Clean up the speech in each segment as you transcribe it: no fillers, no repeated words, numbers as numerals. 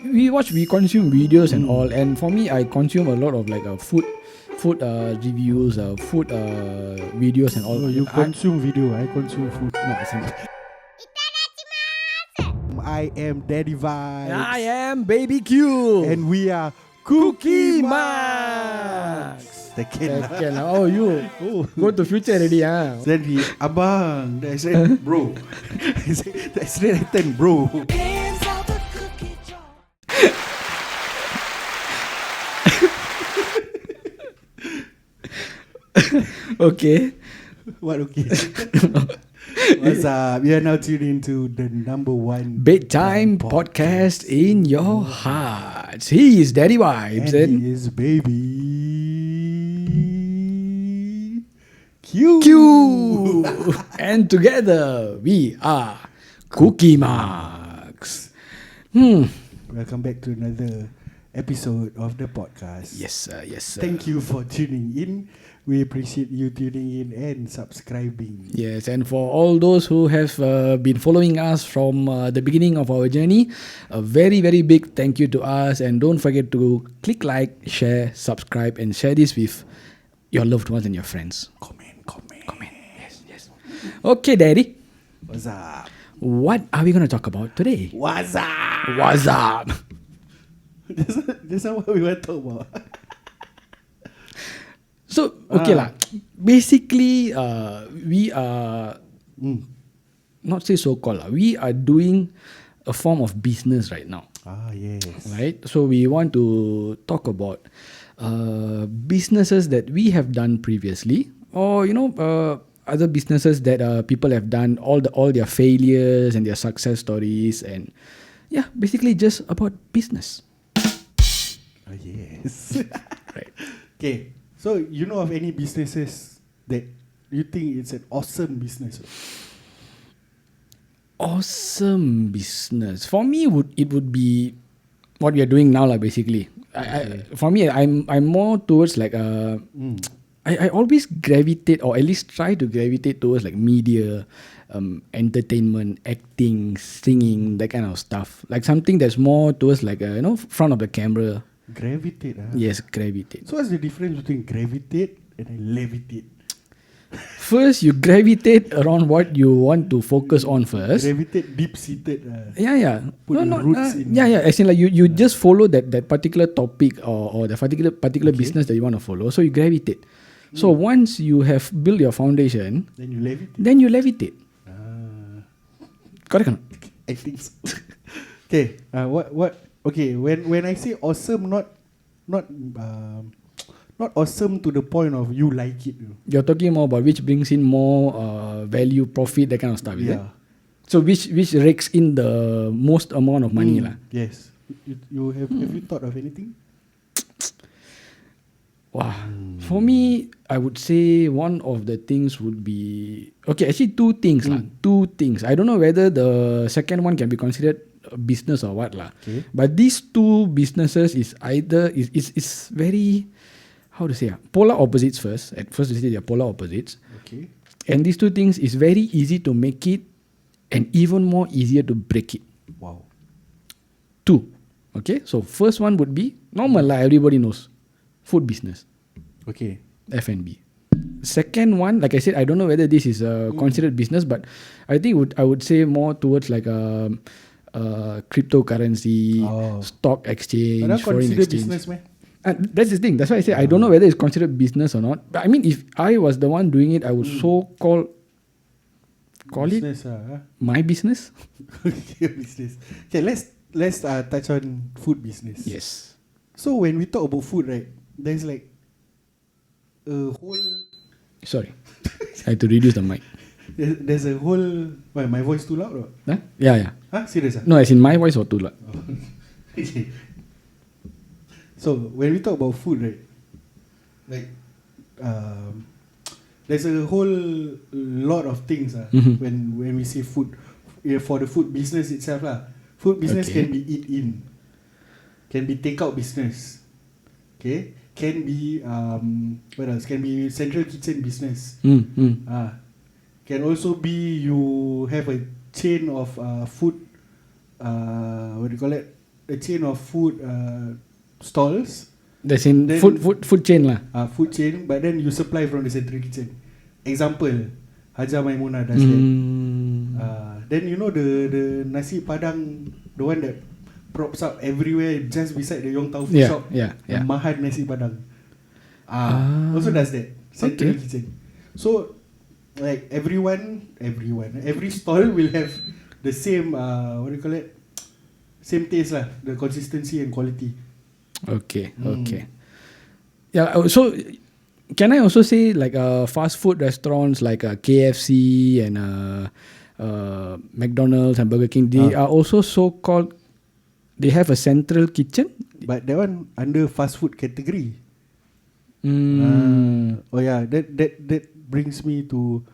we consume videos and all, and for me, I consume a lot of like food reviews, food videos and all. No, you consume video, I consume food. No, I said I am Daddy Vibes. I am Baby Q. And we are Cookie Max. Second. Oh, you go to future already, huh? Then he, abang. Then I said, bro. I said, that's right, then, bro. Okay. What okay? What's up? We are now tuning into the number one bedtime podcast in your hearts. He is Daddy Vibes. And he is Baby Q. And together we are Cookie Max. Welcome back to another episode of the podcast. Yes, sir. Yes, sir. Thank you for tuning in. We appreciate you tuning in and subscribing. Yes, and for all those who have been following us from the beginning of our journey, a very, very big thank you to us. And don't forget to click like, share, subscribe, and share this with your loved ones and your friends. Comment. Yes. Okay, Daddy. What's up? What are we going to talk about today? What's up? What's up? That's not what we want to talk about. So, okay lah. Basically, we are, not say so-called lah, we are doing a form of business right now. Yes. Right? So, we want to talk about businesses that we have done previously, or, other businesses that people have done, all their failures and their success stories, and yeah, basically just about business. Yes. Right. Okay. So, you know of any businesses that you think it's an awesome business? Awesome business. For me, it would be what we are doing now, basically. For me, I'm more towards like I always gravitate, or at least try to gravitate towards like media, entertainment, acting, singing, that kind of stuff. Like something that's more towards like front of the camera. Gravitate. Yes, gravitate. So what's the difference between gravitate and levitate? First, you gravitate around what you want to focus on first. Gravitate deep-seated. Yeah. Put roots in. Yeah. As in like you just follow that particular topic or the particular business that you want to follow. So you gravitate. So once you have built your foundation, then you levitate. Correct or not? I think so. Okay. What? Okay. When I say awesome, not awesome to the point of you like it. You're talking more about which brings in more value, profit, that kind of stuff, is it? So which rakes in the most amount of money lah? Yes. You have you thought of anything? Wow. For me, I would say one of the things would be actually two things lah. Two things. I don't know whether the second one can be considered a business or what lah. Okay. But these two businesses is either is very, how to say, polar opposites first. At first, you say they are polar opposites. Okay. And these two things is very easy to make it, and even more easier to break it. Wow. Two. Okay. So first one would be normal lah. Everybody knows, food business. Okay. F&B. Second one, like I said, I don't know whether this is considered business, but I think I would say more towards like cryptocurrency, stock exchange, foreign exchange. Business, man. That's the thing. That's why I say I don't know whether it's considered business or not. But I mean, if I was the one doing it, I would call business, it my business. Okay, business. Okay, let's touch on food business. Yes. So when we talk about food, right, there's like a whole. Sorry, I had to reduce the mic. There's a whole. Why, my voice too loud or? Huh? Yeah. Huh? Serious? No, as in my voice or too loud. Okay. So when we talk about food, right, like there's a whole lot of things when we say food. For the food business itself lah, food business can be eat in, can be takeout business, okay, can be what else? Can be central kitchen business. Can also be you have a chain of food. What do you call it? a chain of food stalls. That's in Then- food chain lah. Food chain, but then you supply from the central kitchen. Example, Haja Maimuna does that. Then you know the nasi padang, the one that props up everywhere just beside the Yong Tau Fu shop. Yeah. The Mahan nasi padang. Also does that. Central Okay. kitchen. So like every stall will have the same what do you call it? Same taste lah, the consistency and quality. Okay. Yeah. So can I also say like fast food restaurants like KFC and McDonald's and Burger King, they are also so called. They have a central kitchen. But that one under fast food category. Mm. That brings me to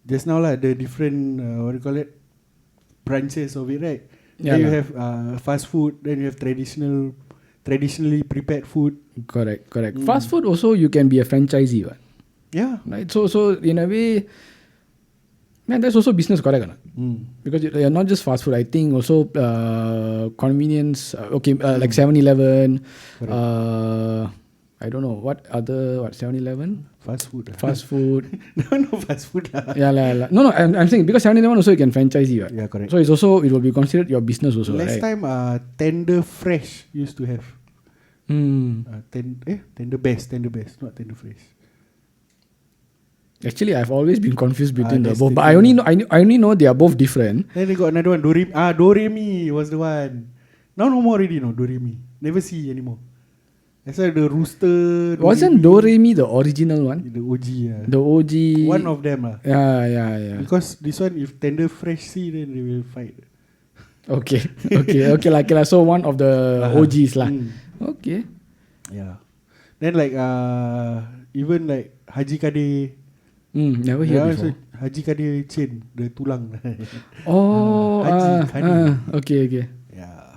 just now lah, the different what do you call it, branches of it, right? Yeah, then you lah. have fast food, then you have traditionally prepared food. Correct. Fast food also you can be a franchisee, right? Yeah. Right. So in a way, man, that's also business, correct or not? Because you're not just fast food. I think also convenience. Like 7-Eleven. I don't know what 7-Eleven. Fast food. Fast food. No fast food lah. Yeah, No. I'm saying because 7-Eleven also you can franchisee, right? Yeah, correct. So it will be considered your business also, Last right? time Tender Fresh used to have. Tender Best, not Tender Fresh. Actually, I've always been confused between the that's both, the but I thing. only know they are both different. Then they got another one, Doremi was the one. Now no more already, no, Doremi. Never see anymore. That's why the rooster. Wasn't Doremi the original one? The OG, yeah. The OG. One of them lah. Yeah. Because this one, if Tender Fresh see, then they will fight. Okay. Like so one of the OGs lah. Okay. Yeah. Then like even like Haji Kadir. Never heard before. Haji Kadir chain, the tulang. Oh, Haji Kadir. Okay. Yeah.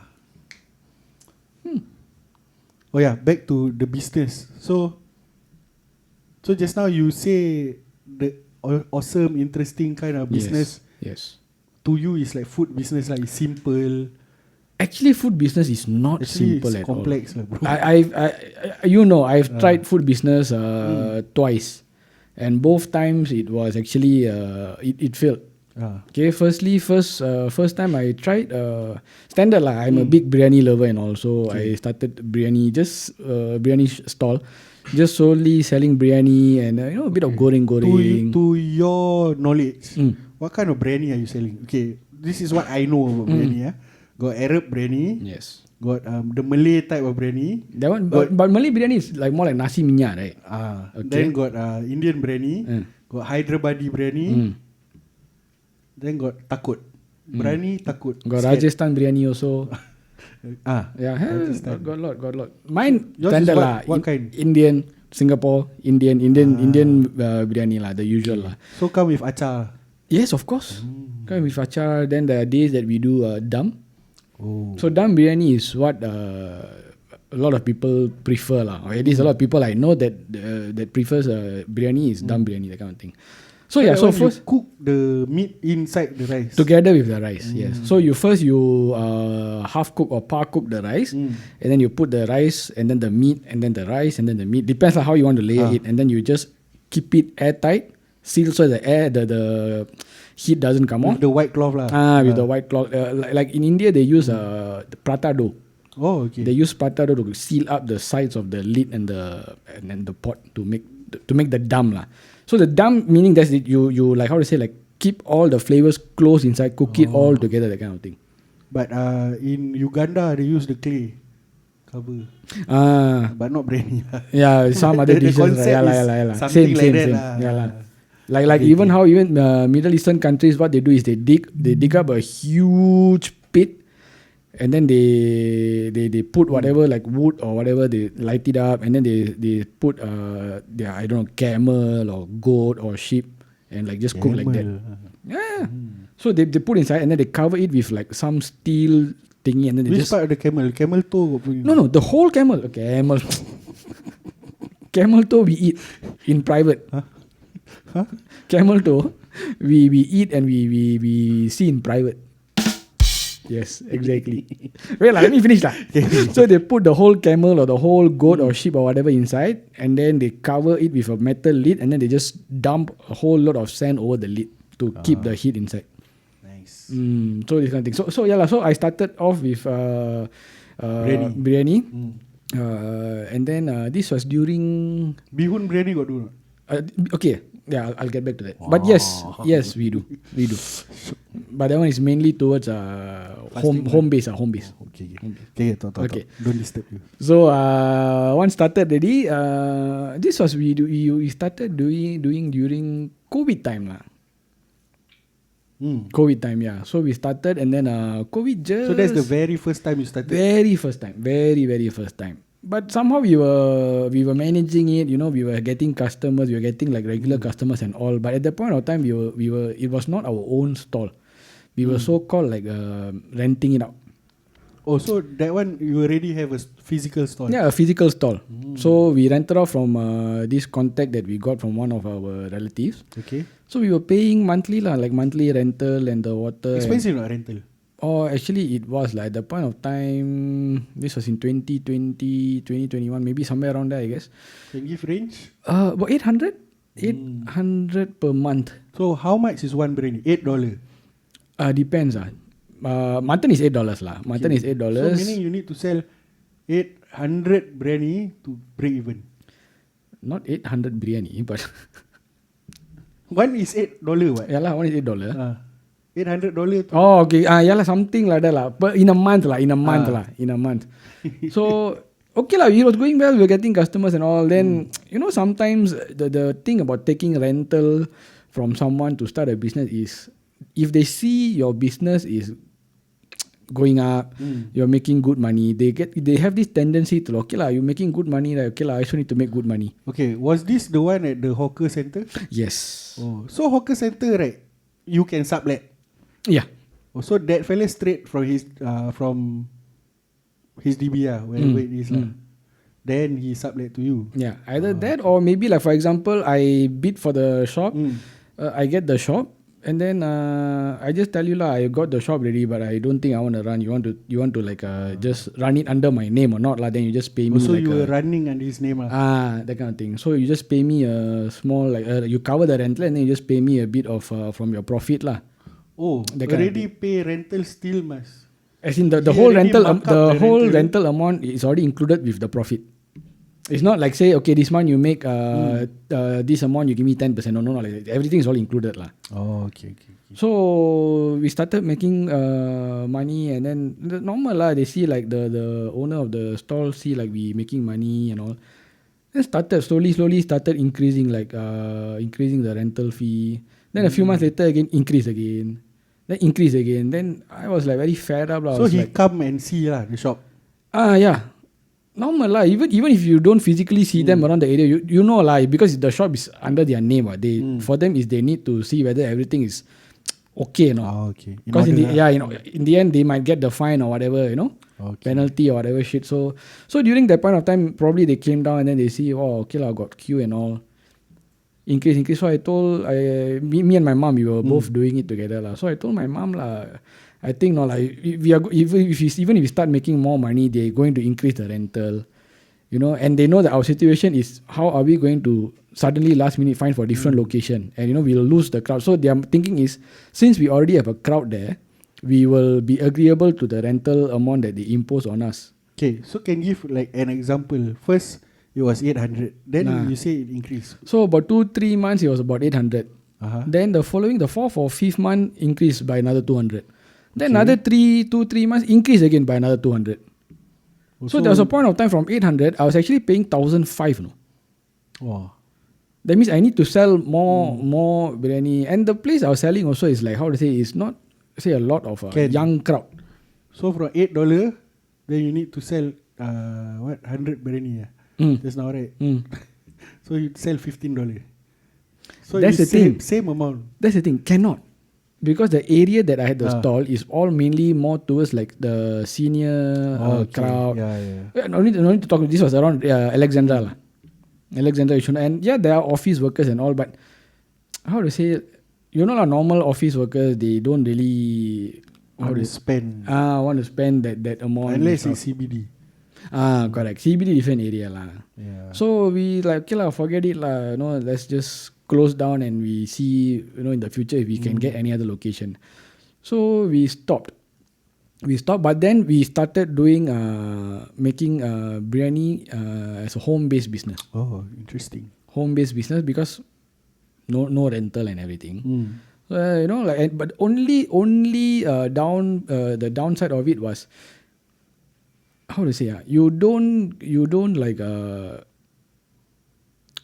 Oh yeah, back to the business. So just now you say the awesome, interesting kind of business. Yes. To you is like food business, like it's simple. Actually, food business is not simple it's at complex, all. Bro. I've tried food business twice, and both times it was actually it failed. Okay, first time I tried standard lah. I'm a big biryani lover, and also I started biryani stall, just solely selling biryani and a bit of goreng. To your knowledge, what kind of biryani are you selling? Okay, this is what I know about biryani. Got Arab biryani. Yes. Got the Malay type of biryani. That one, but Malay biryani is like more like nasi minyak, right? Okay. Then got Indian biryani. Got Hyderabadi biryani. Then got takut. Biryani takut. Got Rajasthan biryani also. Yeah, got a lot. Mine Yours standard is lah. what kind? Indian, Singapore, Indian biryani lah, the usual lah. So come with achar. Yes, of course. Come with achar. Then there are days that we do dum. Oh. So dum biryani is what a lot of people prefer lah. Or at least a lot of people I know that prefers biryani is dum biryani, that kind of thing. So yeah, so first you cook the meat inside the rice together with the rice. Yes. So you half cook or part cook the rice, and then you put the rice and then the meat and then the rice and then the meat. Depends on how you want to layer it, and then you just keep it airtight, seal so the heat doesn't come with out. the white cloth lah. With the white cloth. Like in India, they use the prata dough. Oh, okay. They use prata dough to seal up the sides of the lid and then the pot to make the dum lah. So the dum meaning that you like how to say, like keep all the flavors close inside, cook it all together, that kind of thing. But in Uganda they use the clay cover. But not biryani lah. Yeah, some other The dishes. concept Yeah. is something like that Same. lah. Yeah lah. Like even how Middle Eastern countries, what they do is they dig up a huge pit, and then they put whatever like wood or whatever, they light it up, and then they put I don't know, camel or goat or sheep, and like just cook like that. Yeah. So they put inside and then they cover it with like some steel thingy, and then they Which just part of the camel? Camel toe? no the whole camel. Camel. Camel toe we eat in private. Huh? Camel toe we eat and we see in private. Yes, exactly. Wait, let me finish that. So they put the whole camel or the whole goat or sheep or whatever inside, and then they cover it with a metal lid, and then they just dump a whole lot of sand over the lid to keep the heat inside. Nice. So this kind of thing. So yeah lah. So I started off with biryani. And then this was during Bihun biryani got do not? okay. Yeah, I'll get back to that. But yes, we do. But that one is mainly towards home base. Okay. Talk. Don't disturb you. So one started already. This was we started doing during COVID time lah. COVID time, yeah. So we started, and then COVID just. So that's the very first time you started. Very first time, very first time. But somehow we were managing it. You know, we were getting customers. We were getting like regular customers and all. But at that point of time, we were. It was not our own stall. We were so called like renting it out. Oh, so that one you already have a physical stall? Yeah, a physical stall. So we rented out from this contact that we got from one of our relatives. Okay. So we were paying monthly lah, like monthly rental and the water. Expensive not rental? Oh, actually it was like at the point of time, this was in 2020, 2021, maybe somewhere around there, I guess. Can give range? About 800? 800 per month. So how much is one biryani? $8? Depends lah. Mutton is $8 lah. Mutton is $8. So meaning you need to sell 800 biryani to break even. Not 800 biryani, but one is $8 what? yeah lah, one is $8. $800 to Oh, okay. Yeah lah, something like that lah. But in a month lah. In a month. So okay lah, it was going well. We were getting customers and all. Then you know, sometimes the thing about taking rental from someone to start a business is, if they see your business is going up, you're making good money, they have this tendency to, okay lah, you're making good money, like, okay lah, I also need to make good money. Okay, was this the one at the hawker center? Yes. Oh, so hawker center, right? You can sublet. Yeah. Oh, so that fella straight from his DB wherever it is lah. Then he sublet to you. Yeah, either that or maybe like, for example, I bid for the shop, I get the shop. And then I just tell you lah, I got the shop ready, but I don't think I want to run. You want to like just run it under my name or not lah? Then you just pay me. So like you were running under his name lah? That kind of thing. So you just pay me a small like you cover the rental, and then you just pay me a bit of from your profit lah. Oh, already pay rental still must. As in the whole rental rental amount is already included with the profit. It's not like say, okay, this month you make this amount, you give me 10%. No, like everything is all included lah. Oh, okay. So we started making money, and then the normal lah. They see like the owner of the stall see like we making money and all. Then slowly started increasing increasing the rental fee. Then a few months later again increase again. Then I was like very fed up lah. So he come and see lah the shop. Yeah. Normal lah. Even if you don't physically see them around the area, you know lah, because the shop is under their name. For them is they need to see whether everything is okay or not. Okay. Because in the end they might get the fine or whatever, penalty or whatever shit. So during that point of time, probably they came down and then they see, oh, okay lah, got queue and all. Increase. So I told me and my mom, we were both doing it together lah. So I told my mom lah, I think no, like even if we start making more money, they're going to increase the rental, and they know that our situation is, how are we going to suddenly last minute find for different location, and we'll lose the crowd. So their thinking is, since we already have a crowd there, we will be agreeable to the rental amount that they impose on us. Okay, so can give like an example. First it was 800, then you say it increased. So about 2-3 months it was about 800. Then the 4th or 5th month increased by another 200. Then another 2-3 months increase again by another 200. So there was a point of time from 800, I was actually paying 1,500. Wow. That means I need to sell more biryani. And the place I was selling also is like, how to say, is not say a lot of young crowd. So from $8, then you need to sell 100 biryani. That's not right. So you sell $15. So that's the thing. Same amount. That's the thing. Cannot. Because the area that I had the stall is all mainly more towards like the senior crowd. Yeah. No need to talk. This was around Alexandra. And yeah, there are office workers and all, but how to say, normal office workers, they don't really want to spend. want to spend that amount. Unless it's CBD. Correct. CBD different area lah. Yeah. So we like, okay lah, forget it lah. Let's just close down and we see, in the future if we can get any other location. So we stopped. But then we started doing making biryani as a home-based business. Oh, interesting. Home-based business because no rental and everything. But only the downside of it was, how to say, you don't like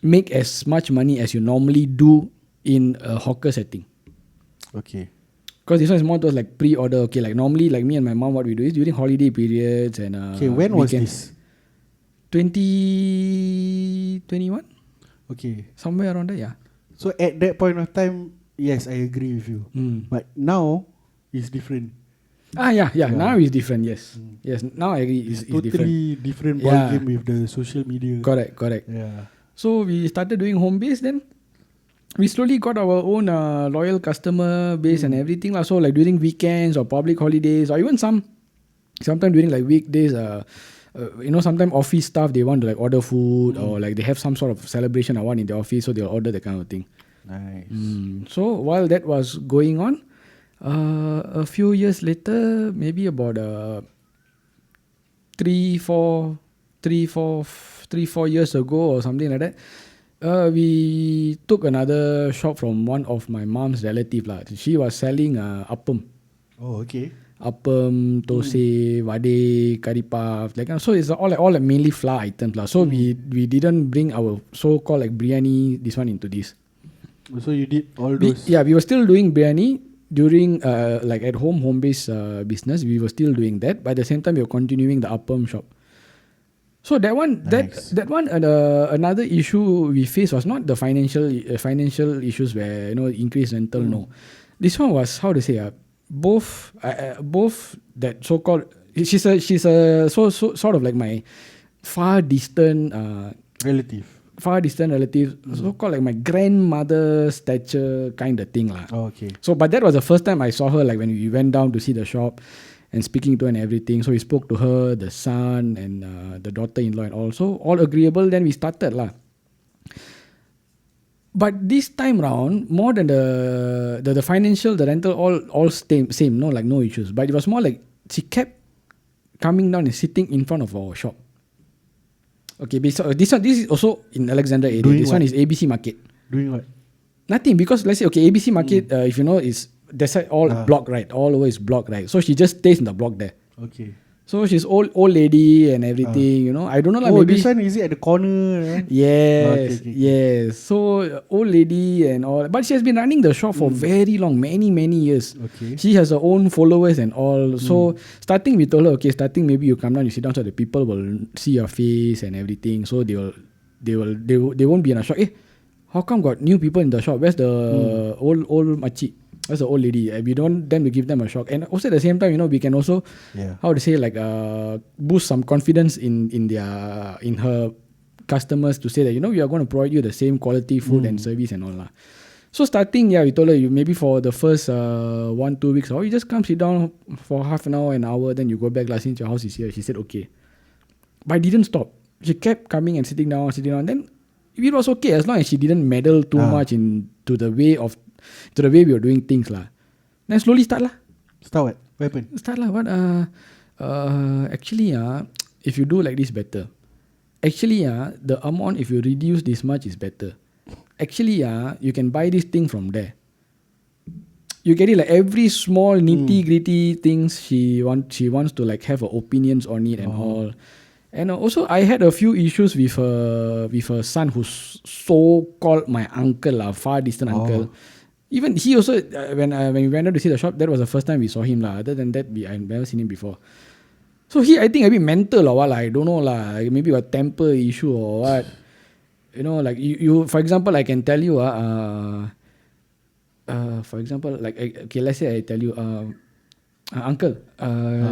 make as much money as you normally do in a hawker setting. Okay. Because this one is more towards like pre-order. Okay, like normally, like me and my mom, what we do is during holiday periods and okay, when was this? 2021. Okay, somewhere around there, yeah. So at that point of time, yes, I agree with you. But now it's different. Yeah. Now it's different. Yes, yes. Now I agree. It's totally different ball game with the social media. Correct. Yeah. So we started doing home base then. We slowly got our own loyal customer base and everything lah. So like during weekends or public holidays or even sometimes during like weekdays, sometimes office staff they want to like order food or like they have some sort of celebration or one in the office, so they'll order that kind of thing. Nice. So while that was going on, a few years later, maybe about 3-4 years ago or something like that, we took another shop from one of my mom's relative lah. She was selling appam. Oh, okay. Appam, thosai, vade, curry puff, like so it's all like mainly flour items lah. So we didn't bring our so-called like biryani this one into this. So you did all those? We were still doing biryani during like at home-based business. We were still doing that, but at the same time we were continuing the appam shop. So that one, nice. that one, another issue we faced was not the financial issues where increased rental. No, this one was how to say both that so-called she's a so sort of like my far distant relative, so-called like my grandmother stature kind of thing lah. Oh, okay. So but that was the first time I saw her, like when we went down to see the shop and speaking to her and everything. So we spoke to her, the son and the daughter-in-law and also all agreeable. Then we started lah. But this time round, more than the financial, the rental, all same, like no issues. But it was more like she kept coming down and sitting in front of our shop. Okay, so this is also in Alexandra area. Doing this what? One is ABC Market. Doing what? Nothing, because let's say ABC Market, if you know, is that side all block, right? All over is block, right? So she just stays in the block there. Okay. So she's old lady and everything, I don't know lah. Oh, maybe this one is it at the corner? Yes, okay. Yes. So old lady and all, but she has been running the shop for very long, many years. Okay. She has her own followers and all. So starting we told her, okay, maybe you come down, you sit down, so the people will see your face and everything. So they won't be in a shock. How come got new people in the shop? Where's the old machi? Where's the old lady? We don't want them to give them a shock. And also at the same time, we can also how to say like boost some confidence in her customers to say that we are going to provide you the same quality food and service and all lah. So starting, we told her you maybe for the first 1-2 weeks, you just come sit down for half an hour, then you go back lah, since your house is here. She said okay, but I didn't stop. She kept coming and sitting down. Then it was okay as long as she didn't meddle too much into the way we were doing things lah. Then slowly start lah. Start what? What happened? Start lah. What? Actually, if you do like this better. Actually, the amount if you reduce this much is better. Actually, you can buy this thing from there. You get it, like every small nitty gritty things she wants to like have her opinions on it and all. And also, I had a few issues with her son, who's so called my uncle, far distant uncle. Even he also, when we went out to see the shop, that was the first time we saw him lah. Other than that, I've never seen him before. So he, I think, a bit mental or what, I don't know lah. Maybe a temper issue or what. Like you, for example, I can tell you, for example, like okay, let's say I tell you, uncle,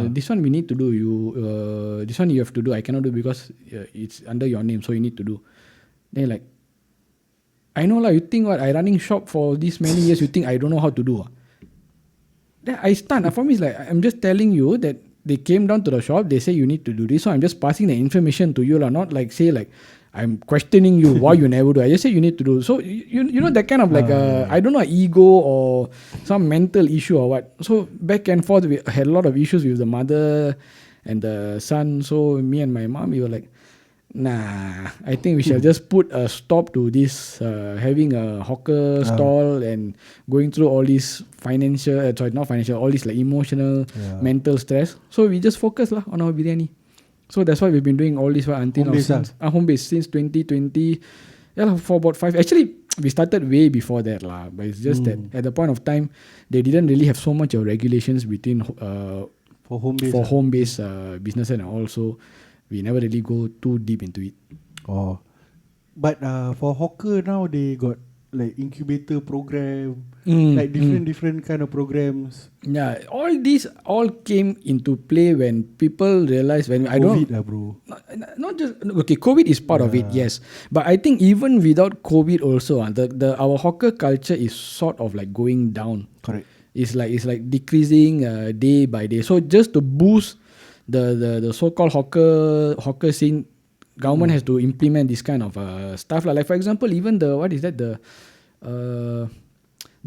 this one we need to do. This one you have to do. I cannot do because it's under your name, so you need to do. Then like, I know lah. You think what? I running shop for this many years. You think I don't know how to do? Then I stun. For me, it's like I'm just telling you that they came down to the shop. They say you need to do this, so I'm just passing the information to you, lah. Not like say like I'm questioning you why you never do. I just say you need to do. So you know that kind of like I don't know, ego or some mental issue or what. So back and forth, we had a lot of issues with the mother and the son. So me and my mom, we were like, nah, I think we shall just put a stop to this having a hawker stall and going through all these financial, not financial, all these like emotional, mental stress. So we just focus lah on our biryani. So that's why we've been doing all this until home now since home base since 2020. Yeah, for about 5. Actually, we started way before that lah. But it's just that at the point of time, they didn't really have so much of regulations between for home base business and also we never really go too deep into it. Oh, but for hawker now they got like incubator program, like different kind of programs. Yeah, all these all came into play when people realized when COVID bro. Not just okay. COVID is part of it, yes. But I think even without COVID also, our hawker culture is sort of like going down. Correct. It's like decreasing day by day. So just to boost the so-called hawker scene, government has to implement this kind of stuff like for example, even the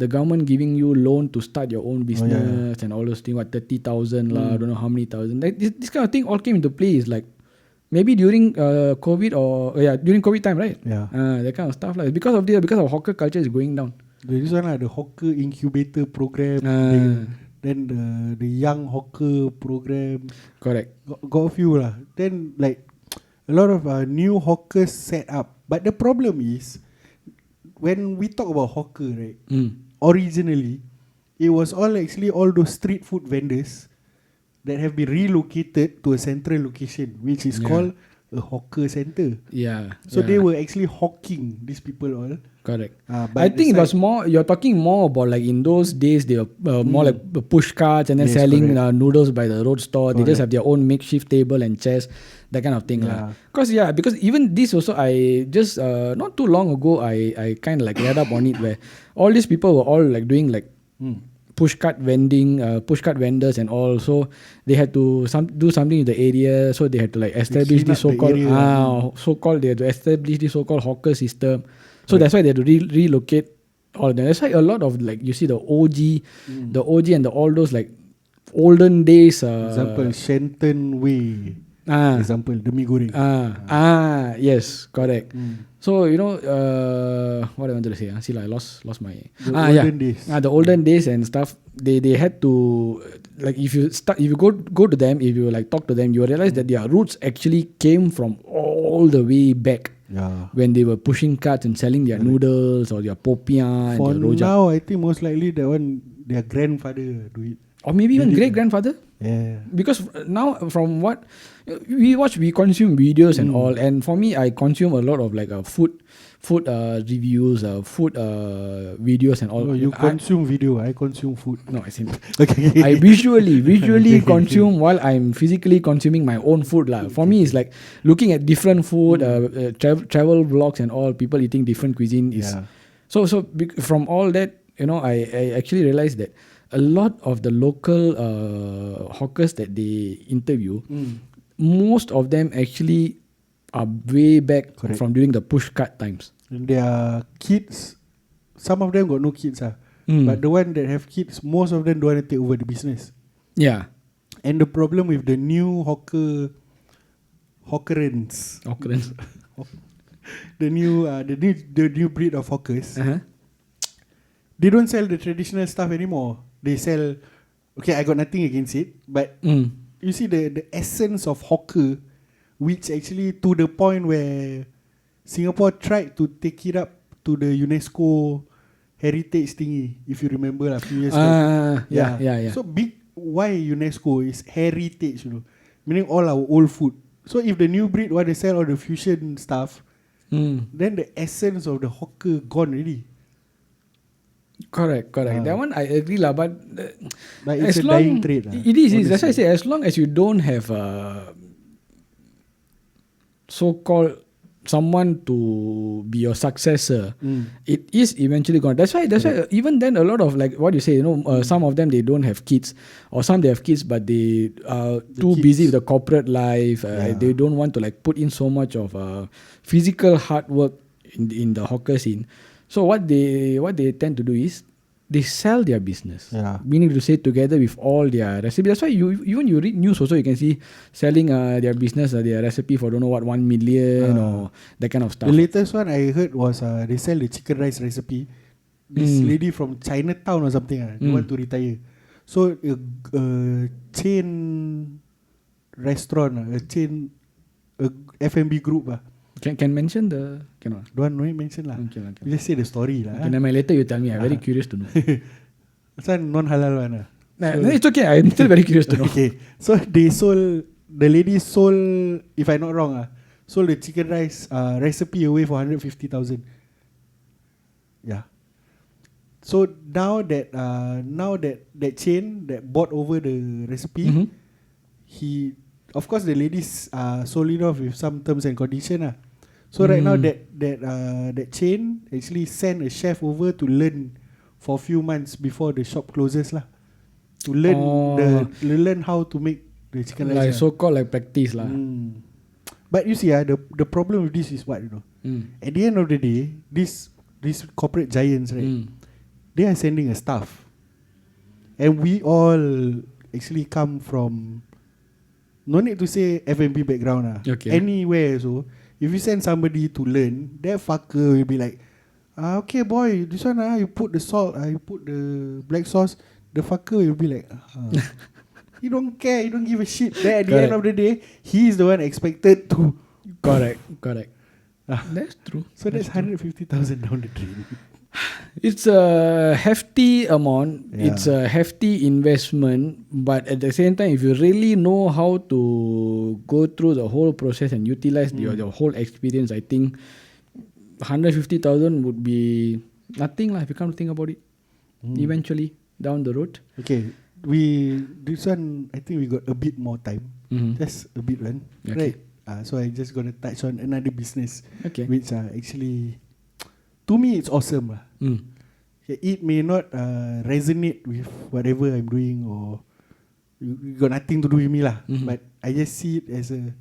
government giving you loan to start your own business and all those things, 30,000 lah, I don't know how many thousand. Like this kind of thing all came into play. Is like maybe during COVID or during COVID time, right? Yeah, that kind of stuff like because of hawker culture is going down. This one the hawker incubator program. Then the young hawker program. Correct. Got a few lah. Then like a lot of new hawkers set up. But the problem is when we talk about hawker, right? Originally, it was all those street food vendors that have been relocated to a central location, which is called a hawker center. Yeah. So they were actually hawking these people all. Correct. I think it was more. You're talking more about like in those days they were more like push carts and then selling noodles by the road store. They just have their own makeshift table and chairs, that kind of thing lah. Because even this also I just not too long ago I kind of like read up on it where all these people were all like doing like push cart vendors and all. So they had to do something in the area. So they had to like establish this so-called they had to establish this so-called hawker system. So that's why they had to relocate all of them. That's why a lot of like you see the OG and all those like olden days. Example Shenton Way. Example the mee goreng. Yes, correct. So you know what I wanted to say. See, I lost my olden days. The olden days and stuff. They had to like if you go to them, if you like talk to them, you realize that their roots actually came from all the way back. When they were pushing carts and selling their noodles or their popiah for and their rojak. Now I think most likely that one their grandfather do it. Or maybe even great-grandfather. Yeah. Because now from what we consume videos and all. And for me, I consume a lot of like food reviews, food videos and all. No, you consume video. I consume food. No, I see. Okay. I visually consume while I'm physically consuming my own food lah. For me, it's like looking at different food, travel vlogs and all. People eating different cuisine is. So from all that, you know, I actually realized that a lot of the local hawkers that they interview, most of them actually are way back from during the push cart times. And their kids, some of them got no kids but the one that have kids, most of them don't want to take over the business. Yeah. And the problem with the new hawkerins, the new breed of hawkers, they don't sell the traditional stuff anymore. They sell, okay, I got nothing against it, but you see the essence of hawker, which actually to the point where Singapore tried to take it up to the UNESCO heritage thingy, if you remember a few years back. Yeah. So why UNESCO is heritage, you know, meaning all our old food. So if the new breed want to sell all the fusion stuff, then the essence of the hawker gone already. Correct. That one I agree lah, but it's a dying trade. It is. That's why I say as long as you don't have so-called someone to be your successor, it is eventually gone. That's why even then a lot of like what you say, some of them they don't have kids, or some they have kids but they are too busy with the corporate life. They don't want to like put in so much of physical hard work in the hawker scene. So what they tend to do is they sell their business, meaning to say together with all their recipe. That's why you read news also, you can see selling their business, their recipe for don't know what 1 million or that kind of stuff. The latest one I heard was they sell the chicken rice recipe. This lady from Chinatown or something, they want to retire. So a chain restaurant, a chain F&B group. Can mention the cannot. Don't want to mention lah. Okay. You just say the story lah. Okay, later you tell me. I'm very curious to know. It's a non-halal one. So, it's okay. I'm still very curious to know. Okay, so the lady sold, if I'm not wrong, sold the chicken rice recipe away for 150,000. Yeah. So now that chain that bought over the recipe, he, of course, the ladies sold it off with some terms and condition. So right now that chain actually sent a chef over to learn for a few months before the shop closes lah, to learn how to make the chicken rice. Like so called like practice lah. But you see, the problem with this is what, at the end of the day, these corporate giants, right? They are sending a staff, and we all actually come from, no need to say F&B background anywhere. So if you send somebody to learn, that fucker will be like, okay boy, this one you put the salt, you put the black sauce. The fucker will be like, he don't care, he don't give a shit. Then at the end of the day, he is the one expected to. Correct. That's true. So that's 150,000 down the drain. It's a hefty amount. It's a hefty investment. But at the same time, if you really know how to go through the whole process and utilize your whole experience, I think 150,000 would be nothing if you come to think about it. Eventually, down the road. Okay, this one, I think we got a bit more time. Just a bit one, right? So I just gonna touch on another business, which actually, to me, it's awesome. It may not resonate with whatever I'm doing, or you got nothing to do with me lah. But I just see it as a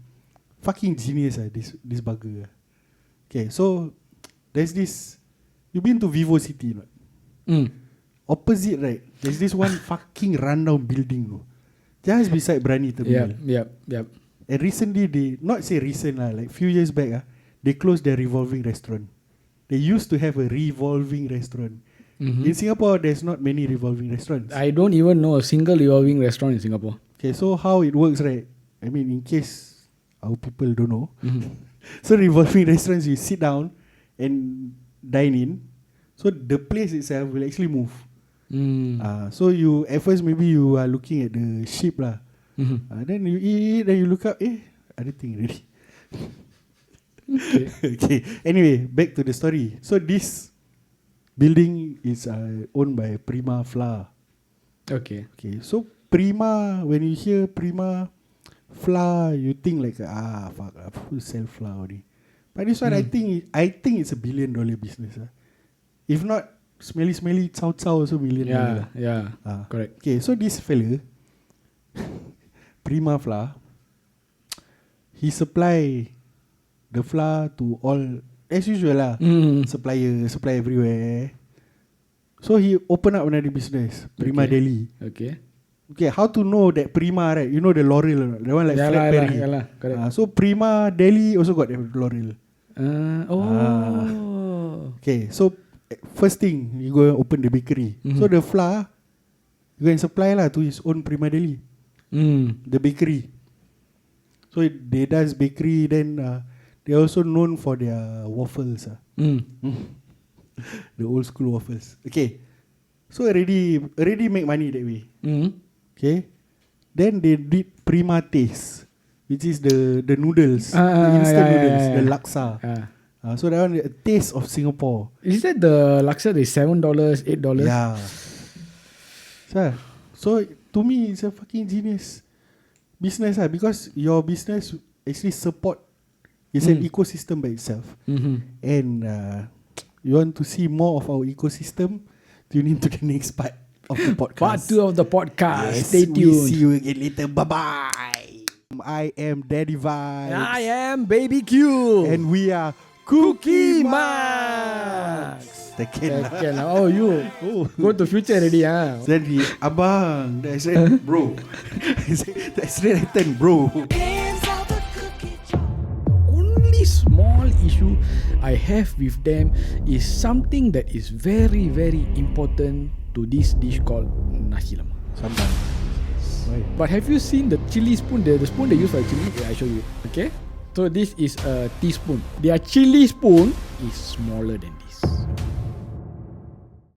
fucking genius. This bugger. Okay, so there's this. You been to Vivo City, not? Opposite, right? There's this one fucking rundown building, just beside Briyani Terminal. Yep. And recently, not say recent like few years back, they closed their revolving restaurant. They used to have a revolving restaurant. In Singapore, there's not many revolving restaurants. I don't even know a single revolving restaurant in Singapore. Okay, so how it works, right? I mean, in case our people don't know. So revolving restaurants, you sit down and dine in. So the place itself will actually move. So you, at first, maybe you are looking at the ship lah. Then you eat, then you look up, other thing already. Okay. Anyway, back to the story. So this building is owned by Prima Flour. Okay. So Prima, when you hear Prima Flour, you think like who sell flour already? But this one, I think it's $1 billion business. If not, smelly chow also $1 million. Yeah. Correct. Okay, so this fella, Prima Flour, he supply the flour to all, as usual lah. Supply everywhere. So he open up another business, Prima Deli. Okay, how to know that Prima, right? You know the L'Oreal, the one like Fred Perry. Correct. So Prima Deli also got the L'Oreal. Okay, so first thing, you go open the bakery. So the flour, you go and supply lah to his own Prima Deli. The bakery. So they does bakery, then they also known for their waffles. The old school waffles. Okay, so already make money that way. Okay, then they did Prima Taste, which is the noodles, the instant noodles, the laksa. So that one, a taste of Singapore. Is that the laksa? Is $7, $8? Yeah. So to me, it's a fucking genius business because your business actually support It's an ecosystem by itself. And you want to see more of our ecosystem, tune into the next part of the podcast. Part 2 of the podcast. Yes, Stay tuned. We see you again later. Bye-bye. I am Daddy Vibes. I am Baby Q. And we are Cookie Max. Tekken. Oh, you go to future already, huh? Then he, abang. I said, bro. I said, that's right, bro. Only small issue I have with them is something that is very, very important to this dish called nasi lemak. Sometimes. Right. But have you seen the chili spoon? The spoon they use for chili? Yeah, I show you. Okay. So this is a teaspoon. Their chili spoon is smaller than this.